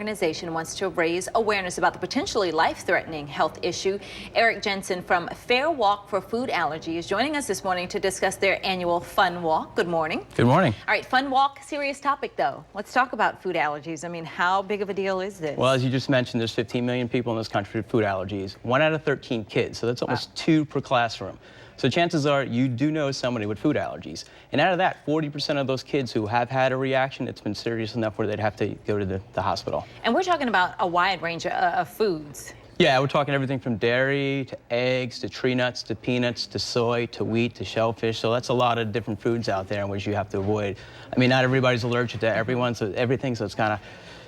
organization wants to raise awareness about the potentially life-threatening health issue. Eric Jensen from Fair Walk for Food Allergy is joining us this morning to discuss their annual Fun Walk. Good morning. Good morning. All right, Fun Walk, serious topic though. Let's talk about food allergies. I mean, how big of a deal is this? Well, as you just mentioned, there's 15 million people in this country with food allergies. 1 out of 13 kids, so that's almost 2 per classroom. So chances are you do know somebody with food allergies. And out of that, 40% of those kids who have had a reaction, it's been serious enough where they'd have to go to the hospital. And we're talking about a wide range of foods. Yeah, we're talking everything from dairy to eggs to tree nuts to peanuts to soy to wheat to shellfish. So that's a lot of different foods out there in which you have to avoid. I mean, not everybody's allergic to everyone, so everything, so it's kind of,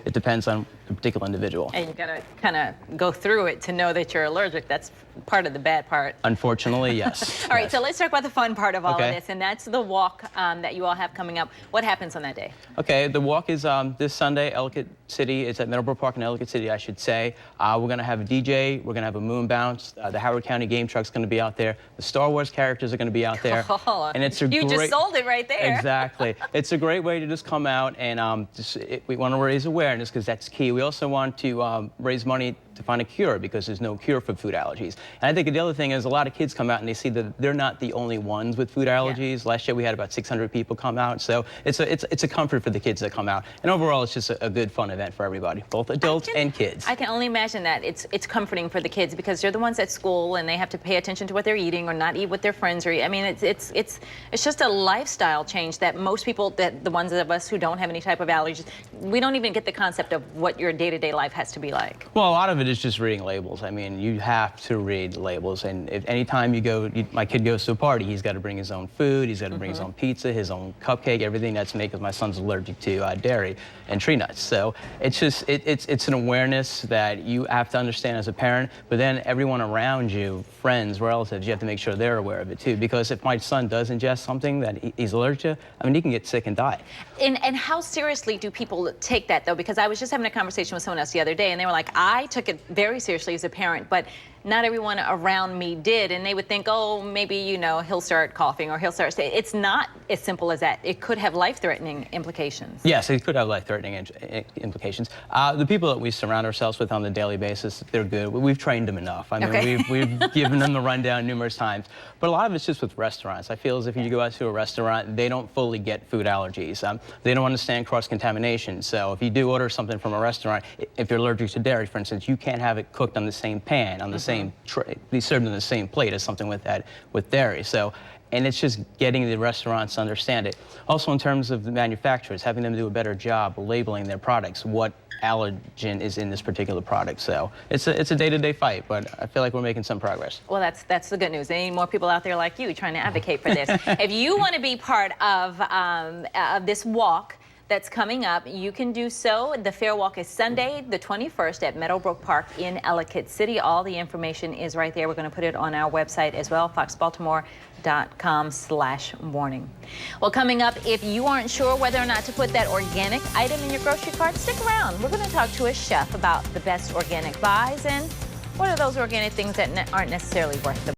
it depends on the particular individual. And you've got to kind of go through it to know that you're allergic. That's part of the bad part. Unfortunately, yes. All right, so let's talk about the fun part of all Okay. of this, and that's the walk that you all have coming up. What happens on that day? Okay, the walk is this Sunday, Ellicott City. It's at Middlebrook Park in Ellicott City, I should say. We're going to have a DJ. We're going to have a moon bounce. The Howard County game truck's going to be out there. The Star Wars characters are going to be out there. Oh, and it's a you just sold it right there. Exactly. It's a great way to just come out and we want to raise awareness because that's key. We also want to raise money to find a cure because there's no cure for food allergies. And I think the other thing is a lot of kids come out and they see that they're not the only ones with food allergies. Yeah. Last year we had about 600 people come out, so it's a comfort for the kids that come out. And overall, it's just a good fun event for everybody, both adults and kids. I can only imagine that it's comforting for the kids because they're the ones at school and they have to pay attention to what they're eating or not eat what their friends are eating. I mean, it's just a lifestyle change that most people, that the ones of us who don't have any type of allergies, we don't even get the concept of what your day-to-day life has to be like. Well, a lot of it is just reading labels. I mean, you have to read labels, and if anytime you go, my kid goes to a party, he's got to bring his own food, he's got to bring his own pizza, his own cupcake, everything that's made, because my son's allergic to dairy and tree nuts. So it's just, it's an awareness that you have to understand as a parent, but then everyone around you, friends, relatives, you have to make sure they're aware of it too, because if my son does ingest something that he's allergic to, I mean, he can get sick and die. And how seriously do people take that though? Because I was just having a conversation with someone else the other day and they were like, I took it very seriously as a parent, but not everyone around me did, and they would think, oh, maybe, you know, he'll start coughing or he'll start saying. It's not as simple as that. It could have life-threatening implications. Yes, it could have life-threatening implications. The people that we surround ourselves with on the daily basis, they're good. We've trained them enough. I mean, we've given them the rundown numerous times. But a lot of it's just with restaurants. I feel as if you go out to a restaurant, they don't fully get food allergies. They don't understand cross-contamination. So if you do order something from a restaurant, if you're allergic to dairy, for instance, you can't have it cooked on the same pan, on the same tray, be served on the same plate as something with dairy. So, and it's just getting the restaurants to understand it. Also, in terms of the manufacturers, having them do a better job labeling their products, what allergen is in this particular product. So it's a day-to-day fight, but I feel like we're making some progress. Well, that's the good news. There need more people out there like you trying to advocate for this. If you want to be part of this walk that's coming up, you can do so. The Fair Walk is Sunday, the 21st at Meadowbrook Park in Ellicott City. All the information is right there. We're going to put it on our website as well, foxbaltimore.com/warning. Well, coming up, if you aren't sure whether or not to put that organic item in your grocery cart, stick around. We're going to talk to a chef about the best organic buys and what are those organic things that aren't necessarily worth the